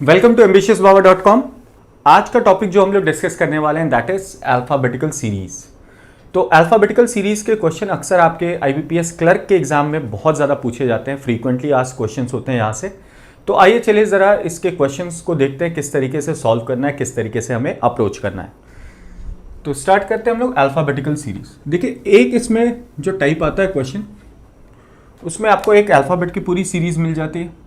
Welcome to ambitiousbaba.com। आज का topic जो हम लोग डिस्कस करने वाले हैं दैट इज अल्फाबेटिकल सीरीज। तो अल्फाबेटिकल सीरीज के क्वेश्चन अक्सर आपके आईबीपीएस क्लर्क के एग्जाम में बहुत ज़्यादा पूछे जाते हैं, फ्रीक्वेंटली आस्क्ड क्वेश्चंस होते हैं यहाँ से। तो आइए चलिए ज़रा इसके क्वेश्चंस को देखते हैं किस तरीके से सॉल्व करना है, किस तरीके से हमें अप्रोच करना है। तो स्टार्ट करते हैं हम लोग अल्फाबेटिकल सीरीज। देखिए, एक इसमें जो टाइप आता है क्वेश्चन, उसमें आपको एक अल्फाबेट की पूरी सीरीज मिल जाती है।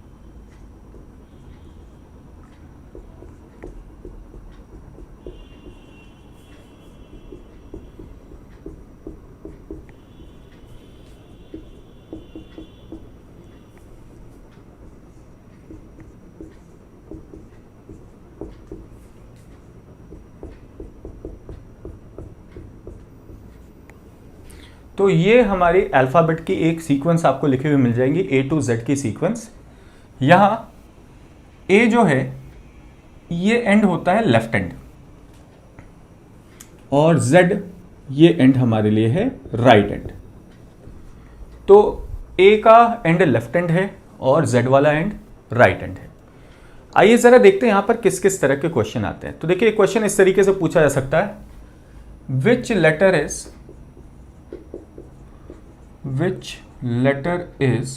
तो ये हमारी अल्फ़ाबेट की एक सीक्वेंस आपको लिखी हुई मिल जाएंगी, ए टू जेड की सीक्वेंस। यहाँ ए जो है ये एंड होता है लेफ्ट एंड और जेड ये एंड हमारे लिए है राइट एंड। तो ए का एंड लेफ्ट एंड है और जेड वाला एंड राइट एंड है। आइए ज़रा देखते हैं यहाँ पर किस किस तरह के क्वेश्चन आते हैं। तो देखिए, क्वेश्चन इस तरीके से पूछा जा सकता है, विच letter is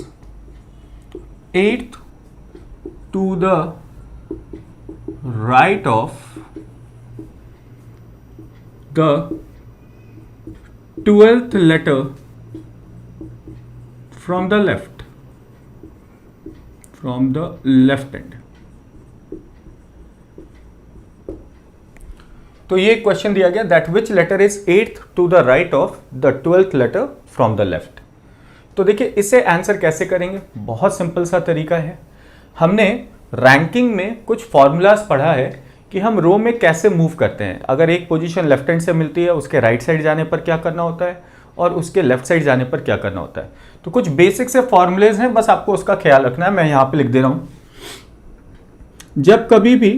8th to the right of the 12th letter from the left end। तो ये क्वेश्चन दिया गया that which letter is 8th to the right of the 12th letter from the left. तो देखिए, इसे आंसर कैसे करेंगे, बहुत सिंपल सा तरीका है। हमने रैंकिंग में कुछ फॉर्मूलाज पढ़ा है कि हम रो में कैसे मूव करते हैं। अगर एक पोजीशन लेफ्ट हैंड से मिलती है, उसके राइट साइड जाने पर क्या करना होता है और उसके लेफ्ट साइड जाने पर क्या करना होता है। तो कुछ बेसिक से फॉर्मूलेज हैं, बस आपको उसका ख्याल रखना है। मैं यहाँ पे लिख दे रहा हूँ, जब कभी भी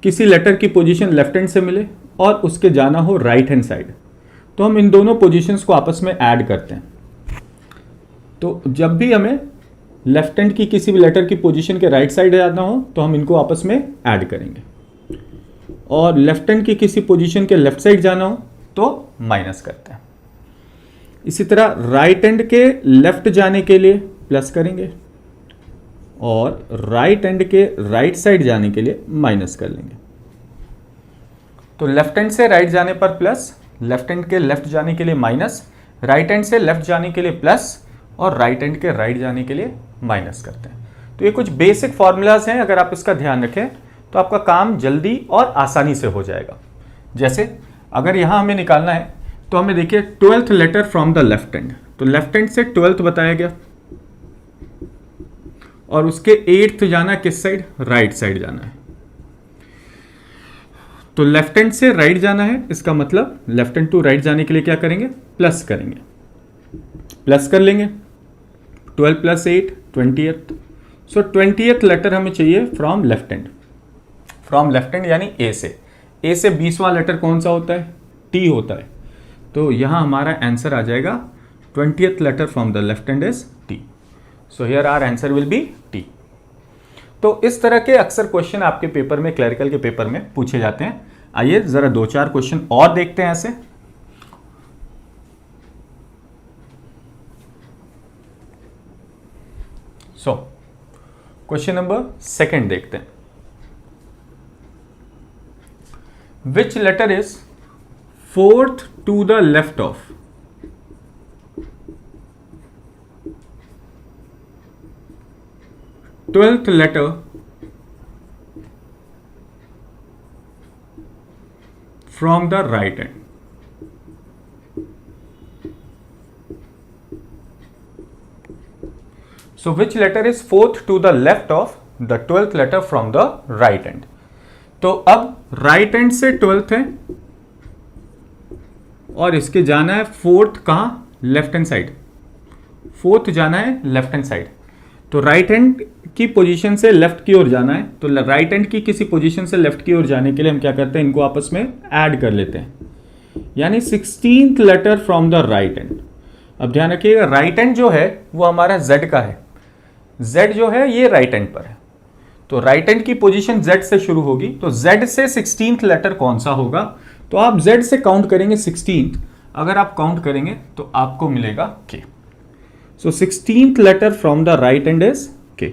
किसी लेटर की पोजीशन लेफ्ट हैंड से मिले और उसके जाना हो राइट हैंड साइड, तो हम इन दोनों पोजीशंस को आपस में ऐड करते हैं। तो जब भी हमें लेफ्ट हैंड की किसी भी लेटर की पोजीशन के राइट साइड जाना हो तो हम इनको आपस में ऐड करेंगे, और लेफ्ट हैंड की किसी पोजीशन के लेफ्ट साइड जाना हो तो माइनस करते हैं। इसी तरह राइट हैंड के लेफ्ट जाने के लिए प्लस करेंगे और राइट हैंड के राइट साइड जाने के लिए माइनस कर लेंगे। तो लेफ्ट हैंड से राइट जाने पर प्लस, लेफ्ट हैंड के लेफ्ट जाने के लिए माइनस, राइट हैंड से लेफ्ट जाने के लिए प्लस और राइट हैंड के राइट जाने के लिए माइनस करते हैं। तो ये कुछ बेसिक फॉर्मूलाज हैं, अगर आप इसका ध्यान रखें तो आपका काम जल्दी और आसानी से हो जाएगा। जैसे अगर यहाँ हमें निकालना है तो हमें देखिए 12th letter from the left hand, तो लेफ्ट हैंड से 12th बताया गया और उसके 8th जाना किस साइड, राइट साइड जाना है। तो लेफ्ट हैंड से राइट जाना है, इसका मतलब लेफ्ट हैंड टू राइट जाने के लिए क्या करेंगे, प्लस करेंगे। प्लस कर लेंगे, 12 + 8 20th। सो 20th लेटर हमें चाहिए फ्रॉम लेफ्ट हैंड, यानी ए से 20वां लेटर कौन सा होता है, टी होता है। तो यहां हमारा आंसर आ जाएगा 20th letter from the left hand is T. So here our answer will be T. तो इस तरह के अक्सर क्वेश्चन आपके पेपर में, क्लरिकल के पेपर में पूछे जाते हैं। आइए जरा 2-4 क्वेश्चन और देखते हैं ऐसे। सो क्वेश्चन नंबर 2 देखते हैं, which letter is 4th to the left of twelfth letter from the right hand. So which letter is 4th to the left of the 12th letter from the right hand? तो अब right hand से 12th है और इसके जाना है 4th कहाँ, left hand side. 4th जाना है लेफ्ट हैंड साइड, तो राइट हैंड की पोजीशन से लेफ्ट की ओर जाना है। तो राइट हैंड की किसी पोजीशन से लेफ्ट की ओर जाने के लिए हम क्या करते हैं, इनको आपस में ऐड कर लेते हैं, यानी 16th letter from the right hand. अब ध्यान रखिएगा, राइट हैंड जो है वो हमारा Z का है, Z जो है ये राइट हैंड पर है, तो राइट हैंड की पोजीशन Z से शुरू होगी, तो Z से 16th लेटर कौन सा होगा, तो आप Z से काउंट करेंगे 16th, अगर आप काउंट करेंगे तो आपको मिलेगा K। So 16th letter from the right hand is K,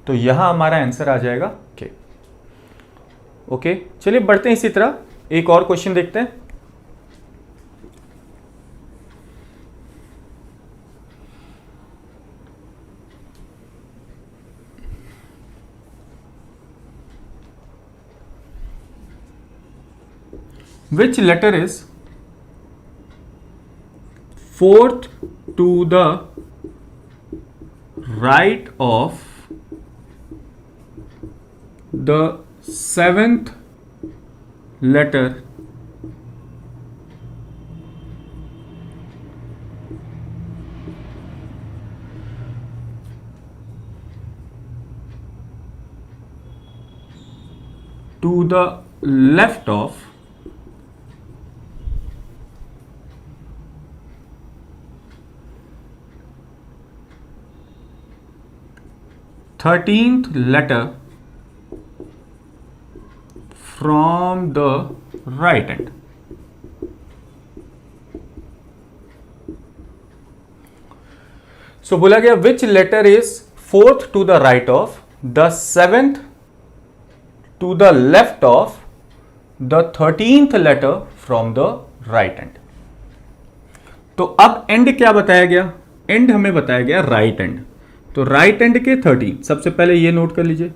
तो यहां हमारा आंसर आ जाएगा K। ओके, चलिए बढ़ते हैं इसी तरह एक और क्वेश्चन देखते हैं। Which letter is fourth to the right of the seventh letter to the left of thirteenth letter from the right hand. So बोला गया which letter is fourth to the right of the seventh to the left of the 13th letter from the right hand. तो अब and क्या बताया गया, and हमें बताया गया राइट हैंड, तो राइट हैंड के 13, सबसे पहले ये नोट कर लीजिए,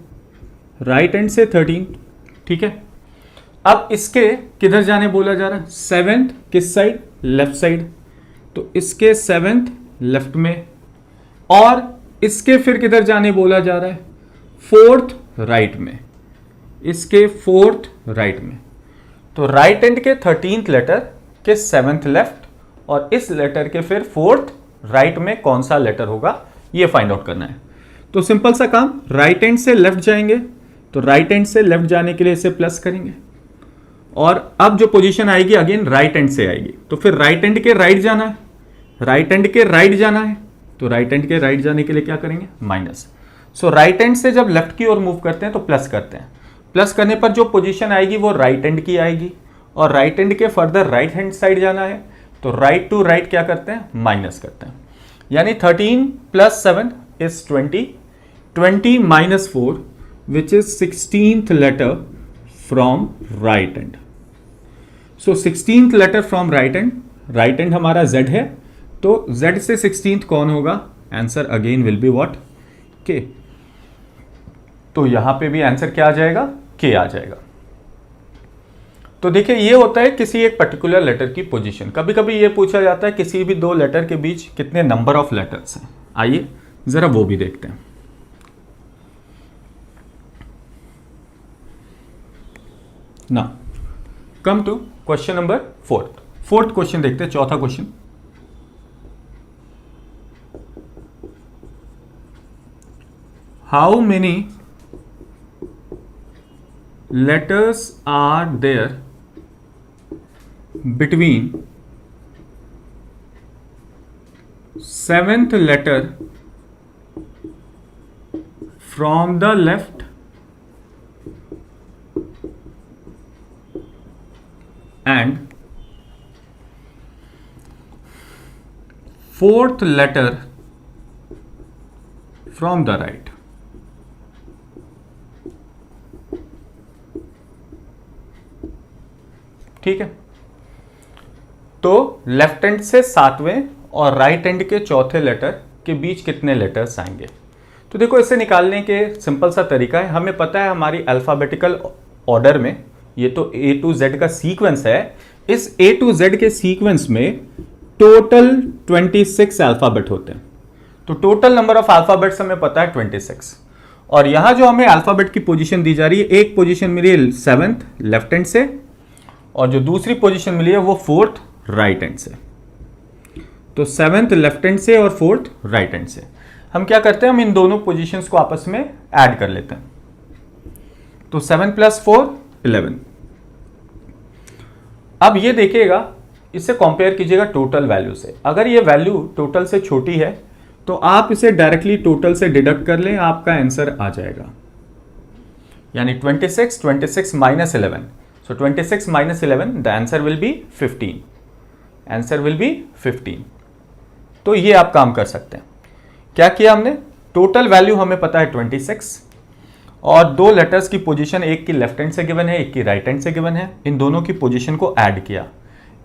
राइट हैंड से 13, ठीक है। अब इसके किधर जाने बोला जा रहा है, सेवेंथ किस साइड, लेफ्ट साइड, तो इसके सेवेंथ लेफ्ट में, और इसके फिर किधर जाने बोला जा रहा है, फोर्थ राइट में, इसके फोर्थ राइट में। तो राइट हैंड के 13th लेटर के सेवेंथ लेफ्ट और इस लेटर के फिर फोर्थ राइट में कौन सा लेटर होगा, ये फाइंड आउट करना है। तो सिंपल सा काम, राइट हैंड से लेफ्ट जाएंगे, तो राइट हैंड से लेफ्ट जाने के लिए इसे प्लस करेंगे, और अब जो पोजीशन आएगी अगेन राइट हैंड से आएगी, तो फिर राइट हैंड के राइट जाना है, राइट हैंड के राइट जाना है, तो राइट हैंड के राइट जाने के लिए क्या करेंगे, माइनस। सो राइट हैंड से जब लेफ्ट की ओर मूव करते हैं तो प्लस करते हैं, प्लस करने पर जो पोजीशन आएगी वो राइट हैंड की आएगी, और राइट हैंड के फर्दर राइट हैंड साइड जाना है, तो राइट टू राइट क्या करते हैं, माइनस करते हैं, यानी 13 plus 7 is 20, 20 minus 4 which is 16th letter from right hand. So 16th letter from right hand, right hand हमारा Z है, तो Z से 16th कौन होगा, answer again will be what, K। तो यहां पे भी आंसर क्या आ जाएगा, K आ जाएगा। तो देखिए ये होता है किसी एक पर्टिकुलर लेटर की पोजीशन। कभी कभी ये पूछा जाता है किसी भी दो लेटर के बीच कितने नंबर ऑफ लेटर्स हैं, आइए जरा वो भी देखते हैं। ना come to question number fourth question देखते हैं, चौथा question. How many letters are there between seventh letter from the left and fourth letter from the right। ठीक है, तो लेफ्ट हैंड से सातवें और राइट हैंड के चौथे लेटर के बीच कितने लेटर्स आएंगे। तो देखो इसे निकालने के सिंपल सा तरीका है, हमें पता है हमारी अल्फाबेटिकल ऑर्डर में ये तो A to Z का सीक्वेंस है, इस A to Z के सीक्वेंस में टोटल 26 अल्फाबेट होते हैं, तो टोटल नंबर ऑफ अल्फाबेट्स हमें पता है 26, और यहां जो हमें अल्फाबेट की पोजीशन दी जा रही है, एक पोजीशन मिली है सेवेंथ लेफ्ट हैंड से और जो दूसरी पोजीशन मिली है वो फोर्थ राइट हैंड से। तो सेवेंथ लेफ्ट हैंड से और फोर्थ राइट हैंड से हम क्या करते हैं, हम इन दोनों पोजीशंस को आपस में ऐड कर लेते हैं। तो 7 + 4 11। अब ये देखिएगा, इससे कंपेयर कीजिएगा टोटल वैल्यू से। अगर ये वैल्यू टोटल से छोटी है तो आप इसे डायरेक्टली टोटल से डिडक्ट कर लें, आपका आंसर आ जाएगा। यानी 26, 26 minus 11, so 26 minus 11, the answer will B 15, answer will B 15। तो ये आप काम कर सकते हैं। क्या किया हमने, टोटल वैल्यू हमें पता है 26 और दो लेटर्स की पोजीशन, एक की लेफ्ट हैंड से गिवन है, एक की राइट हैंड से गिवन है, इन दोनों की पोजीशन को ऐड किया।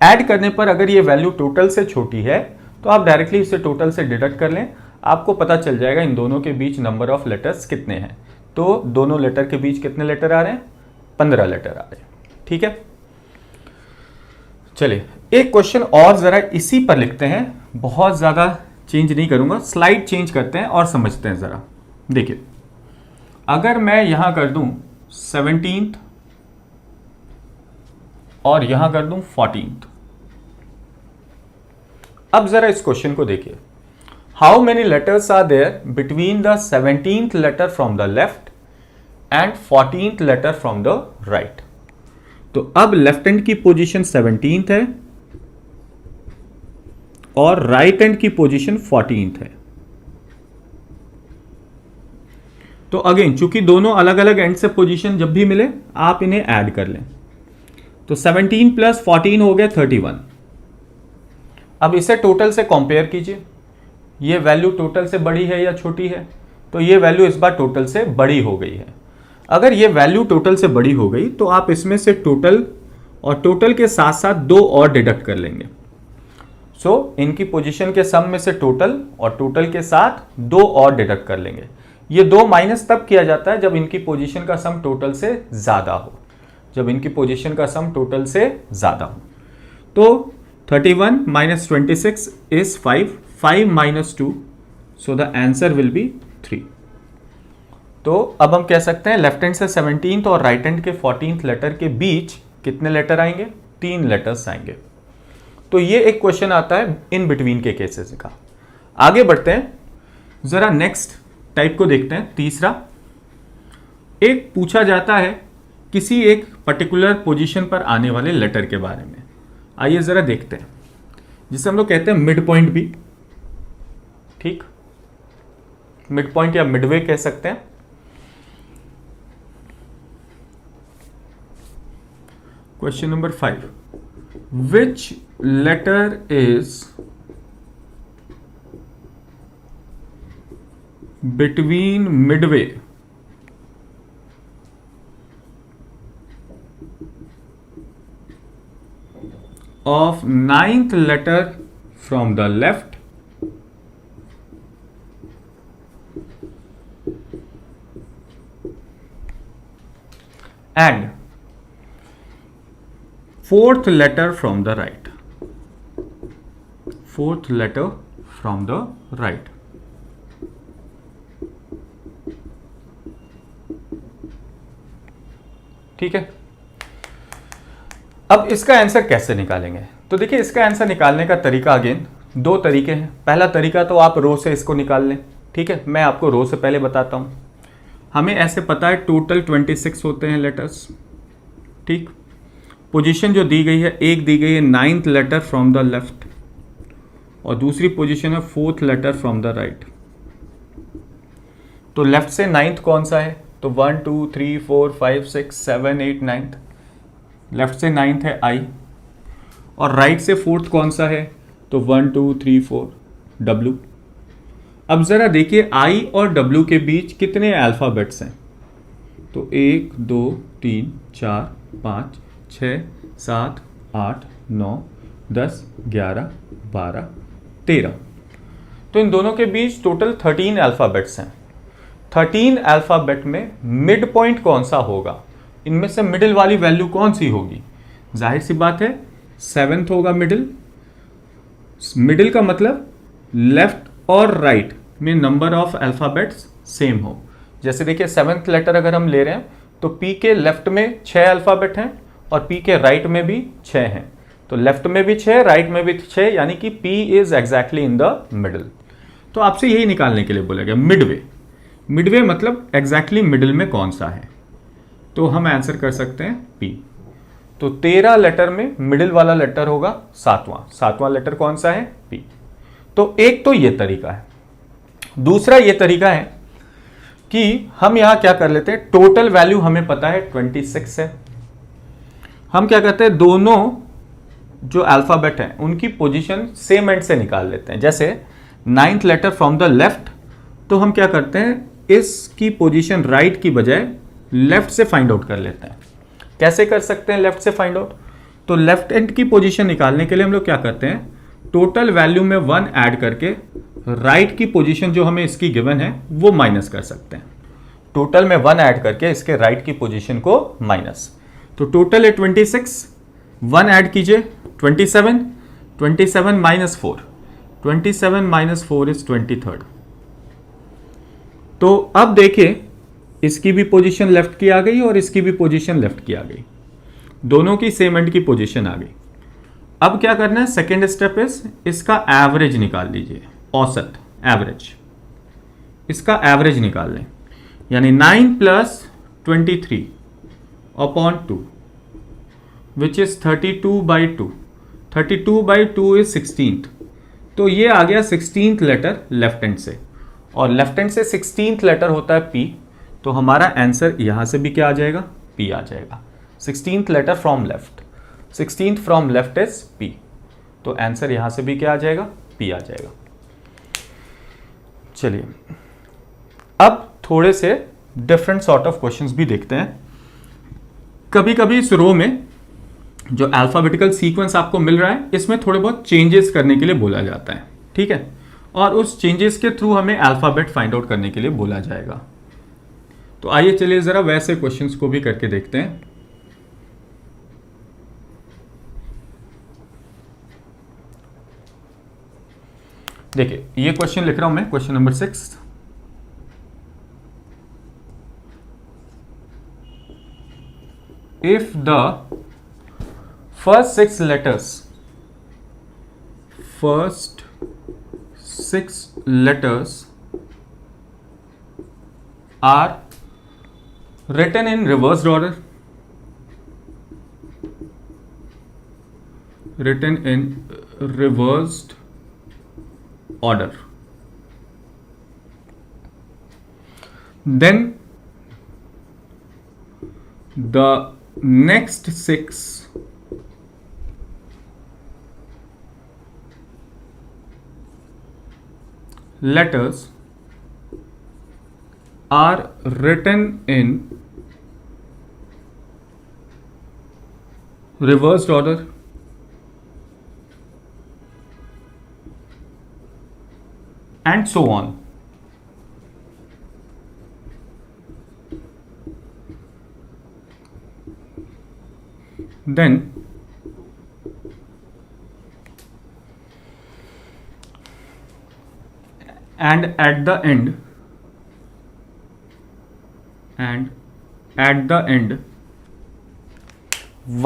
ऐड करने पर अगर ये वैल्यू टोटल से छोटी है तो आप डायरेक्टली इसे टोटल से डिडक्ट कर लें, आपको पता चल जाएगा इन दोनों के बीच नंबर ऑफ लेटर्स कितने हैं। तो दोनों लेटर के बीच कितने लेटर आ रहे हैं, 15 लेटर आ रहे हैं। ठीक है, चलिए एक क्वेश्चन और जरा इसी पर लिखते हैं, बहुत ज्यादा चेंज नहीं करूंगा, स्लाइड चेंज करते हैं और समझते हैं जरा। देखिए अगर मैं यहां कर दूं 17th और यहां कर दूं 14th, अब जरा इस क्वेश्चन को देखिए, how many letters are there between the 17th letter from the left and 14th letter from the right. तो अब लेफ्ट हैंड की पोजीशन 17th है और राइट हैंड की पोजीशन 14th है। तो अगेन चूंकि दोनों अलग अलग एंड से पोजीशन जब भी मिले आप इन्हें ऐड कर लें, तो 17 प्लस 14 हो गया 31। अब इसे टोटल से कंपेयर कीजिए, ये वैल्यू टोटल से बड़ी है या छोटी है, तो ये वैल्यू इस बार टोटल से बड़ी हो गई है। अगर ये वैल्यू टोटल से बड़ी हो गई तो आप इसमें से टोटल और टोटल के साथ साथ दो और डिडक्ट कर लेंगे। सो इनकी पोजीशन के सम में से टोटल और टोटल के साथ दो और डिडक्ट कर लेंगे। ये दो माइनस तब किया जाता है जब इनकी पोजीशन का सम टोटल से ज्यादा हो, जब इनकी पोजीशन का सम टोटल से ज्यादा हो। तो 31 minus 26 is 5, 5 minus 2, so the answer will B 3। तो अब हम कह सकते हैं लेफ्ट हैंड से 17th और राइट हैंड के 14th लेटर के बीच कितने लेटर आएंगे, 3 लेटर्स आएंगे। तो ये एक क्वेश्चन आता है इन बिटवीन के केसेस का। आगे बढ़ते हैं, जरा नेक्स्ट टाइप को देखते हैं। तीसरा, एक पूछा जाता है किसी एक पर्टिकुलर पोजीशन पर आने वाले लेटर के बारे में। आइए जरा देखते हैं, जिसे हम लोग कहते हैं मिड पॉइंट भी, ठीक, मिड पॉइंट या मिडवे कह सकते हैं। Question number 5, which letter is between midway of 9th letter from the left and 4th letter from the right, 4th letter from the right। ठीक है, अब इसका आंसर कैसे निकालेंगे? तो देखिए इसका आंसर निकालने का तरीका अगेन दो तरीके हैं। पहला तरीका तो आप रो से इसको निकाल लें, ठीक है, मैं आपको रो से पहले बताता हूं। हमें ऐसे पता है टोटल 26 होते हैं लेटर्स, ठीक। पोजीशन जो दी गई है, एक दी गई है 9th letter from the left और दूसरी पोजीशन है 4th letter from the right. तो लेफ्ट से 9th कौन सा है? तो 1 2 3 4 5 6 7 8 9th, लेफ्ट से 9th है आई, और राइट से 4th कौन सा है? तो 1 2 3 4 डब्ल्यू। अब जरा देखिए आई और डब्ल्यू के बीच कितने अल्फाबेट्स हैं? तो 1 2 3 4 5 6 7 8 9 10 11 12 13। तो इन दोनों के बीच टोटल 13 अल्फाबेट्स हैं। 13 अल्फाबेट में मिड पॉइंट कौन सा होगा? इनमें से मिडिल वाली वैल्यू कौन सी होगी? जाहिर सी बात है 7th होगा मिडिल। मिडिल का मतलब लेफ्ट और राइट में नंबर ऑफ अल्फाबेट्स सेम हो। जैसे देखिए 7th लेटर अगर हम ले रहे हैं तो पी के लेफ्ट में 6 अल्फाबेट हैं और पी के राइट में भी 6 हैं। तो लेफ्ट में भी 6, राइट में भी 6, यानी कि P is exactly in the middle. तो आपसे यही निकालने के लिए बोला गया मिडवे। मिडवे मतलब एग्जैक्टली मिडिल में कौन सा है, तो हम आंसर कर सकते हैं पी। तो 13 लेटर में मिडिल वाला लेटर होगा 7वां लेटर कौन सा है? पी। तो एक तो ये तरीका है। दूसरा ये तरीका है कि हम यहां क्या कर लेते हैं, टोटल वैल्यू हमें पता है 26 है। हम क्या करते हैं, दोनों जो अल्फाबेट हैं उनकी पोजीशन सेम एंड से निकाल लेते हैं। जैसे 9th letter from the left, तो हम क्या करते हैं, इसकी पोजीशन राइट की बजाय लेफ्ट से फाइंड आउट कर लेते हैं। कैसे कर सकते हैं लेफ्ट से फाइंड आउट, तो लेफ्ट एंड की पोजीशन निकालने के लिए हम लोग क्या करते हैं, टोटल वैल्यू में 1 ऐड करके राइट की पोजीशन जो हमें इसकी गिवन है वो माइनस कर सकते हैं। टोटल में 1 ऐड करके इसके राइट की पोजीशन को माइनस, तो टोटल है 26, 1 ऐड कीजिए 27, 27 माइनस 4, 27 माइनस 4 इज 23। तो अब देखिए इसकी भी पोजीशन लेफ्ट की आ गई और इसकी भी पोजीशन लेफ्ट की आ गई, दोनों की सेम एंड की पोजीशन आ गई। अब क्या करना है, सेकेंड स्टेप इज इसका एवरेज निकाल लीजिए, औसत एवरेज, इसका एवरेज निकाल लें, यानी 9 plus 23 upon 2 which is 32/2, 32/2 is 16th, तो ये आ गया 16th लेटर लेफ्ट हैंड से, और लेफ्ट हैंड से 16th लेटर होता है P, तो हमारा आंसर यहां से भी क्या आ जाएगा, P आ जाएगा। 16th letter from left, 16th from left is P, तो आंसर यहां से भी क्या आ जाएगा, P आ जाएगा। चलिए अब थोड़े से डिफरेंट सॉर्ट ऑफ क्वेश्चंस भी देखते हैं। कभी कभी इस रो में जो अल्फाबेटिकल सीक्वेंस आपको मिल रहा है इसमें थोड़े बहुत चेंजेस करने के लिए बोला जाता है, ठीक है, और उस चेंजेस के थ्रू हमें अल्फाबेट फाइंड आउट करने के लिए बोला जाएगा। तो आइए चलिए जरा वैसे क्वेश्चंस को भी करके देखते हैं। देखिए ये क्वेश्चन लिख रहा हूं मैं, question number 6। If the first 6 letters are written in reversed order, then the next 6 letters are written in reversed order, and so on. Then and at the end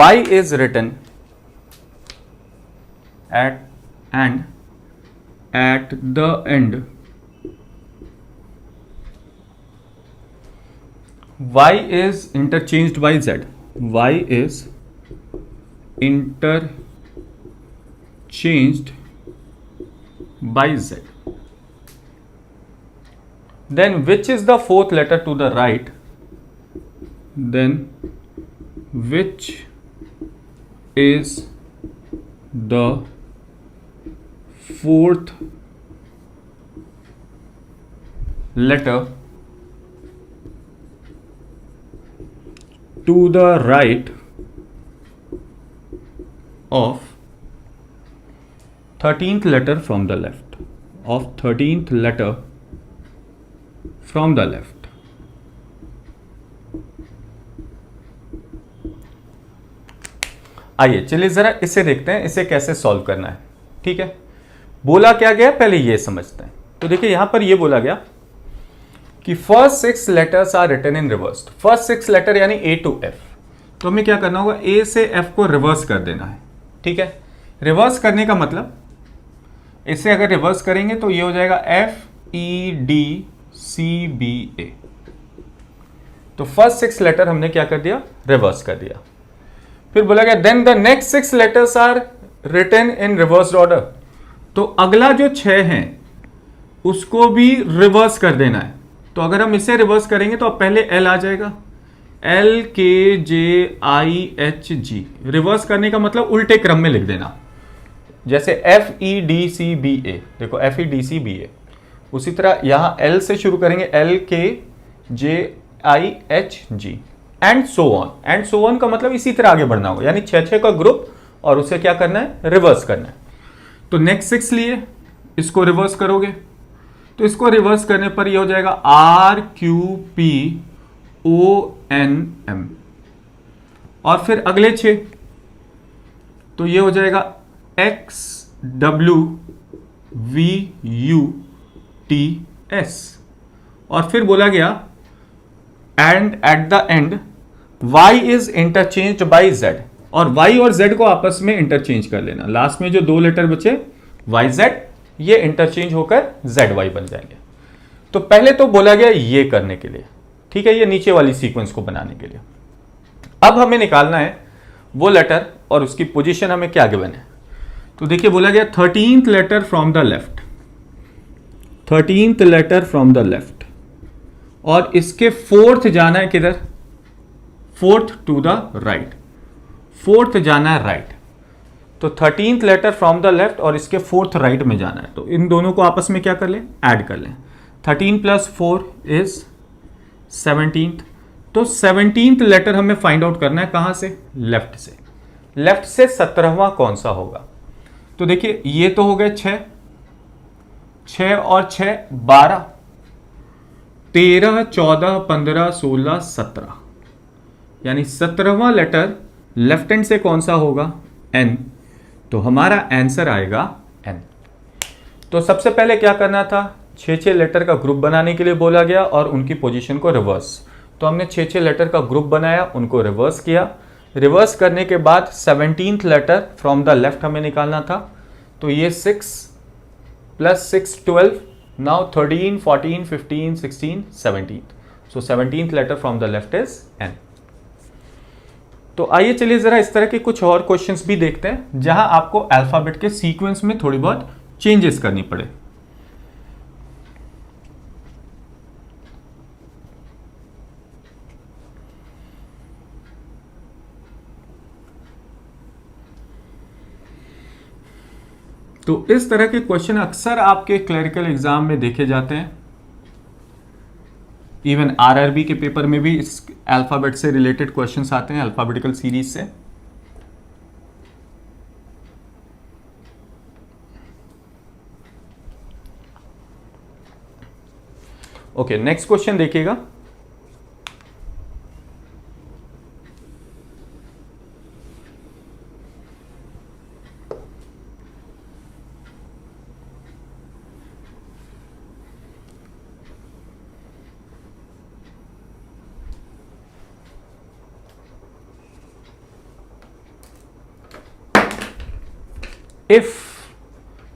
y is written at the end y is interchanged by z, y is interchanged by z. Then which is the fourth letter to the right? Then which is the fourth letter to the right of 13th letter from the left, of 13th letter from the left? आइए चलिए जरा इसे देखते हैं, इसे कैसे solve करना है, ठीक है। बोला क्या गया पहले ये समझते हैं। तो देखिए यहां पर ये बोला गया कि first 6 letters are written in reversed, first 6 letter यानी A to F, तो हमें क्या करना होगा, A से F को रिवर्स कर देना है, ठीक है। रिवर्स करने का मतलब, इसे अगर रिवर्स करेंगे तो ये हो जाएगा FEDCBA, तो फर्स्ट 6 लेटर हमने क्या कर दिया, रिवर्स कर दिया। फिर बोला गया then the next 6 letters are written in reversed order, तो अगला जो 6 है उसको भी रिवर्स कर देना है, तो अगर हम इसे रिवर्स करेंगे तो अब पहले L आ जाएगा, LKJIHG। रिवर्स करने का मतलब उल्टे क्रम में लिख देना, जैसे FEDCBA, देखो FEDCBA। उसी तरह यहां L से शुरू करेंगे, LKJIHG and so on. And so on का मतलब इसी तरह आगे बढ़ना होगा, यानी 6 का ग्रुप और उसे क्या करना है, रिवर्स करना है। तो नेक्स्ट 6 लिए इसको रिवर्स करोगे तो इसको रिवर्स करने पर यह हो जाएगा RQPONM, और फिर अगले 6 तो ये हो जाएगा XWVUTS, और फिर बोला गया and at the end Y is interchange by Z, और Y और Z को आपस में इंटरचेंज कर लेना। लास्ट में जो 2 लेटर बचे YZ, ये इंटरचेंज होकर ZY बन जाएंगे। तो पहले तो बोला गया ये करने के लिए, ठीक है, ये नीचे वाली सीक्वेंस को बनाने के लिए। अब हमें निकालना है वो लेटर और उसकी पोजीशन हमें क्या गिवन है। तो देखिए बोला गया 13th letter from the left, 13th letter from the left, और इसके 4th जाना है किधर, 4th to the right, 4th जाना है राइट। तो 13th letter from the left और इसके 4th राइट में जाना है, तो इन दोनों को आपस में क्या कर लें, ऐड कर लें। 13 + 4 इज 17th। तो 17th लेटर हमें फाइंड आउट करना है कहां से, लेफ्ट से। लेफ्ट से 17वां कौन सा होगा। तो देखिए ये तो हो गए 6 और 6 12, 13 14 15 16 17, यानी 17वां लेटर लेफ्ट हैंड से कौन सा होगा, N। तो हमारा आंसर आएगा N। तो सबसे पहले क्या करना था, 6 लेटर का ग्रुप बनाने के लिए बोला गया और उनकी पोजीशन को रिवर्स। तो हमने 6 लेटर का ग्रुप बनाया, उनको रिवर्स किया। रिवर्स करने के बाद 17th letter from the left हमें निकालना था। तो ये 6 + 6 12, now 13 14 15 16 17। So 17th letter from the left is N। तो आइए चलिए जरा इस तरह के कुछ और क्वेश्चंस भी देखते हैं जहां आपको अल्फाबेट के सीक्वेंस में थोड़ी बहुत चेंजेस करनी पड़े। तो इस तरह के क्वेश्चन अक्सर आपके क्लरिकल एग्जाम में देखे जाते हैं। इवन RRB के पेपर में भी इस अल्फाबेट से रिलेटेड क्वेश्चंस आते हैं, अल्फाबेटिकल सीरीज से। ओके, नेक्स्ट क्वेश्चन देखिएगा। If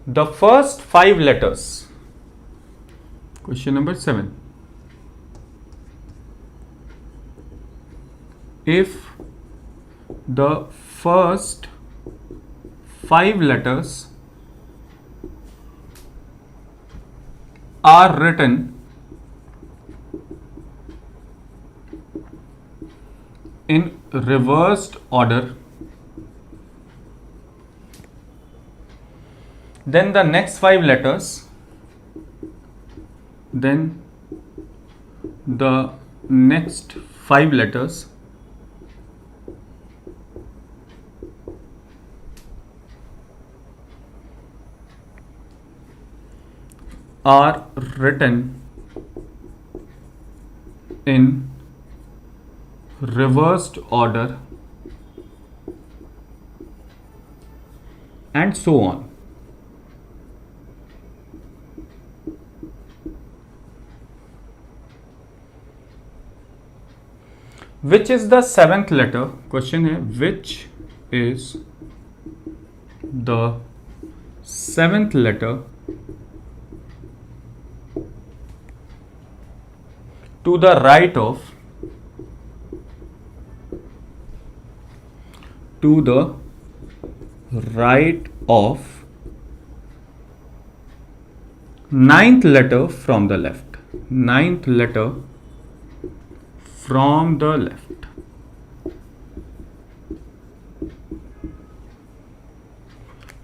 the first 5 letters, question number 7, if the first 5 letters are written in reversed order, then the next 5 letters, then the next 5 letters are written in reversed order, and so on. Which is the 7th letter? Question है which is the 7th letter to the right of ninth letter from the left. Ninth letter from the left.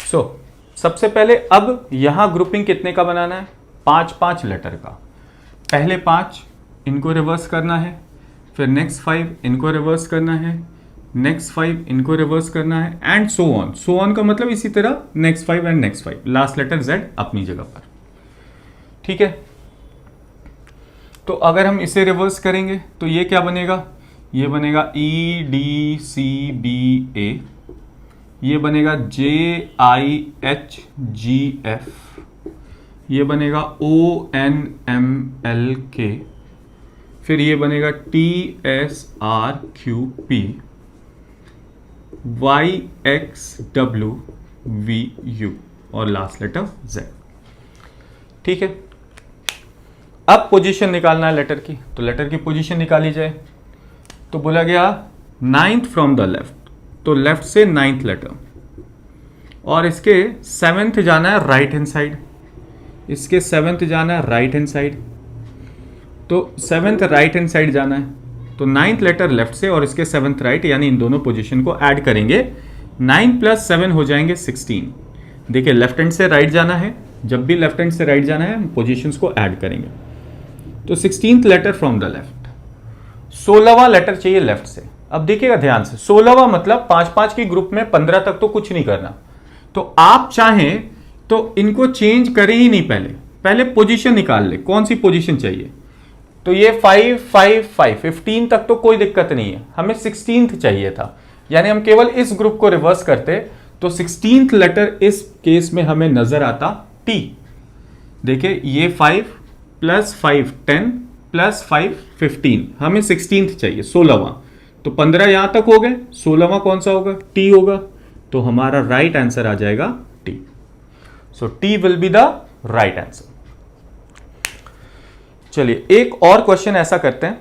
So सबसे पहले अब यहां grouping कितने का बनाना है? 5-5 letter का। पहले 5 इनको रिवर्स करना है, फिर नेक्स्ट 5 इनको रिवर्स करना है, नेक्स्ट 5 इनको रिवर्स करना है, एंड सो ऑन का मतलब इसी तरह next 5 and next 5, last letter Z अपनी जगह पर। ठीक है, तो अगर हम इसे रिवर्स करेंगे तो ये क्या बनेगा? ये बनेगा EDCBA, ये बनेगा JIHGF, ये बनेगा ONMLK, फिर ये बनेगा TSRQP, YXWVU और लास्ट लेटर Z। ठीक है, अब पोजीशन निकालना है लेटर की, तो लेटर की पोजीशन निकाली जाए। तो बोला गया नाइन्थ फ्रॉम द लेफ्ट, तो लेफ्ट से नाइन्थ लेटर, और इसके सेवेंथ जाना है राइट हैंड साइड, इसके सेवेंथ जाना है राइट हैंड साइड, तो सेवेंथ राइट हैंड साइड जाना है, तो नाइन्थ लेटर लेफ्ट से और इसके सेवेंथ राइट, यानी इन दोनों पोजीशन को ऐड करेंगे। 9 + 7 हो जाएंगे 16। देखिए लेफ्ट हैंड से राइट जाना है, जब भी लेफ्ट हैंड से राइट जाना है पोजीशंस को ऐड करेंगे। तो 16th letter from the left, 16वां लेटर चाहिए लेफ्ट से। अब देखिएगा ध्यान से, 16वां मतलब 5-5 की ग्रुप में 15 तक तो कुछ नहीं करना, तो आप चाहें तो इनको चेंज करें ही नहीं, पहले पोजीशन निकाल ले, कौन सी पोजीशन चाहिए। तो ये 5 5 5 15 तक तो कोई दिक्कत नहीं है, हमें 16th चाहिए था, यानी हम केवल इस ग्रुप को रिवर्स करते तो 16th लेटर इस केस में हमें नजर आता T। देखिए ये 5 + 5 10 + 5 15, हमें 16th चाहिए, 16वां, तो 15 यहां तक हो गए, 16वां कौन सा होगा? T होगा, तो हमारा राइट आंसर आ जाएगा T। So T will be the right answer. चलिए एक और क्वेश्चन ऐसा करते हैं।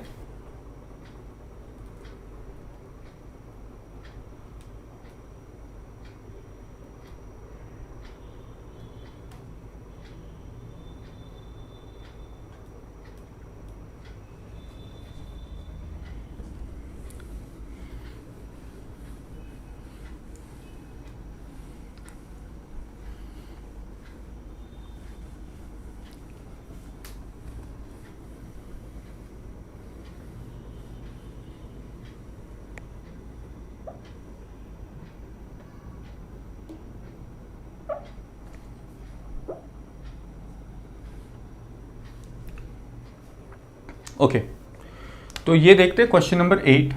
ओके, तो ये देखते हैं question number 8।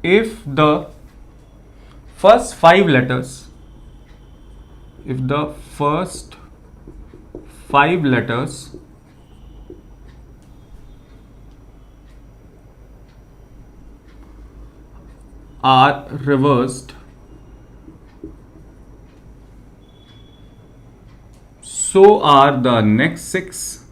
If the first 5 letters, if the first 5 letters are reversed, so are the next 6,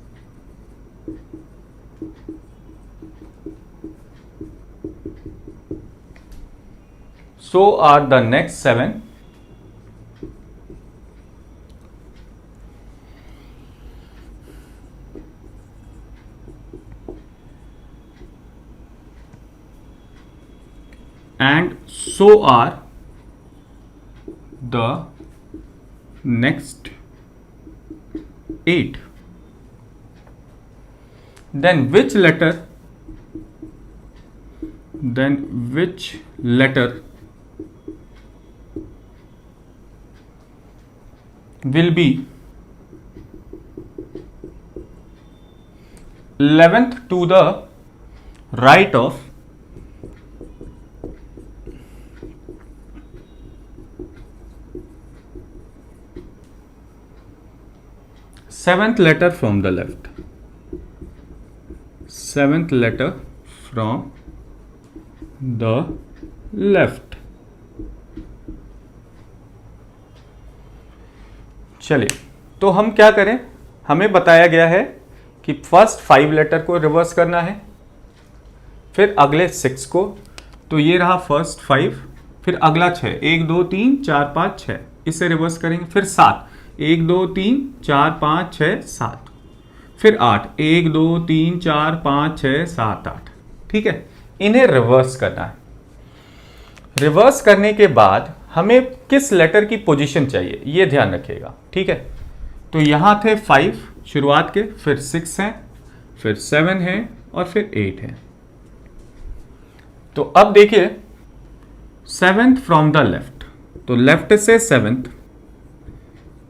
so are the next 7, and so are the next 8. Then which letter will be 11th to the right of seventh letter from the left, seventh letter from the left। चलिए तो हम क्या करें, हमें बताया गया है कि फर्स्ट 5 लेटर को रिवर्स करना है, फिर अगले 6 को, तो ये रहा फर्स्ट 5, फिर अगला 6, 1 2 3 4 5 6, इसे रिवर्स करेंगे, फिर 7, 1 2 3 4 5 6 7, फिर 8, 1 2 3 4 5 6 7 8। ठीक है, इन्हें रिवर्स करना है। रिवर्स करने के बाद हमें किस लेटर की पोजीशन चाहिए ये ध्यान रखिएगा। ठीक है, तो यहां थे 5 शुरुआत के, फिर 6 हैं, फिर 7 है और फिर 8 है। तो अब देखिए 7th फ्रॉम द लेफ्ट, तो लेफ्ट से 7th,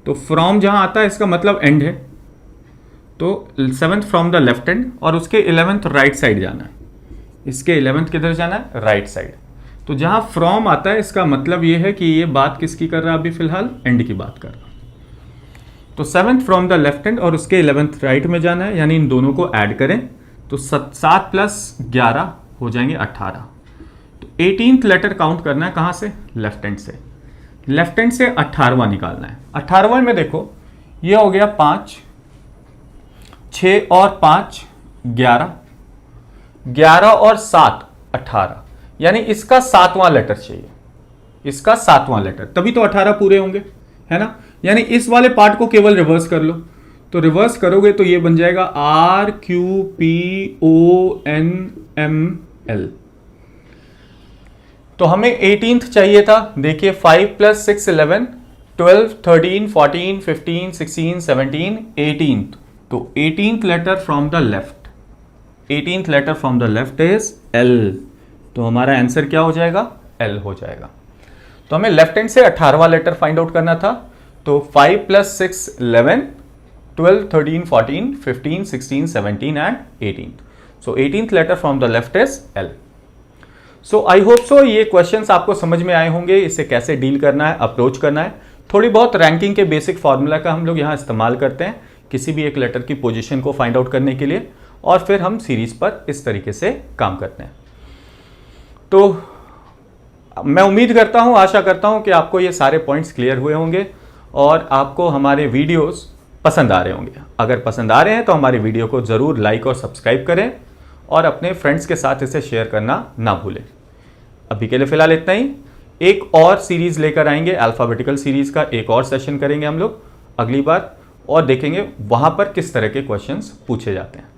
तो फ्रॉम जहां आता है इसका मतलब एंड है, तो 7th from the left and, और उसके 11th राइट साइड जाना है। इसके 11th किधर जाना है? Right side. तो जहां फ्रॉम आता है इसका मतलब यह है कि ये बात किसकी कर रहा है? अभी फिलहाल एंड की बात कर रहा है। तो 7th from the left hand और उसके 11th राइट में जाना है, यानी इन दोनों को ऐड करें तो 7 प्लस 11 हो जाएंगे 18। तो 18th लेटर काउंट करना है कहां से? लेफ्ट हैंड से। लेफ्ट हैंड से 18वां निकालना है। 18वां में देखो ये हो गया 5, 6 और 5 11, 11 और 7 18, यानी इसका 7वां लेटर चाहिए, इसका 7वां लेटर, तभी तो 18 पूरे होंगे, है ना। यानी इस वाले पार्ट को केवल रिवर्स कर लो, तो रिवर्स करोगे तो ये बन जाएगा RQPONML। तो हमें 18th चाहिए था। देखिए 5 प्लस 6 11, 12 13 14 15 16 17 18th, तो 18th letter from the left, 18th letter from the left is L। तो हमारा आंसर क्या हो जाएगा? L हो जाएगा। तो हमें लेफ्ट हैंड से 18वां लेटर फाइंड आउट करना था। तो 5 plus 6 11, 12 13 14 15 16 17 and 18th। So 18th letter from the left is L। So I hope so ये क्वेश्चंस आपको समझ में आए होंगे, इसे कैसे डील करना है, अप्रोच करना है। थोड़ी बहुत रैंकिंग के बेसिक फॉर्मूला का हम लोग यहाँ इस्तेमाल करते हैं किसी भी एक लेटर की पोजीशन को फाइंड आउट करने के लिए, और फिर हम सीरीज पर इस तरीके से काम करते हैं। तो मैं उम्मीद करता हूं, आशा करता हूं कि आपको ये सारे पॉइंट्स क्लियर हुए होंगे और आपको हमारे वीडियोस पसंद आ रहे होंगे। अगर पसंद आ रहे हैं तो हमारे वीडियो को ज़रूर लाइक और सब्सक्राइब करें और अपने फ्रेंड्स के साथ इसे शेयर करना ना भूलें। अभी के लिए फ़िलहाल इतना ही। एक और सीरीज़ लेकर आएंगे, अल्फ़ाबेटिकल सीरीज़ का एक और सेशन करेंगे हम लोग अगली बार, और देखेंगे वहाँ पर किस तरह के क्वेश्चंस पूछे जाते हैं।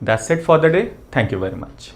That's it for the day. Thank you very much.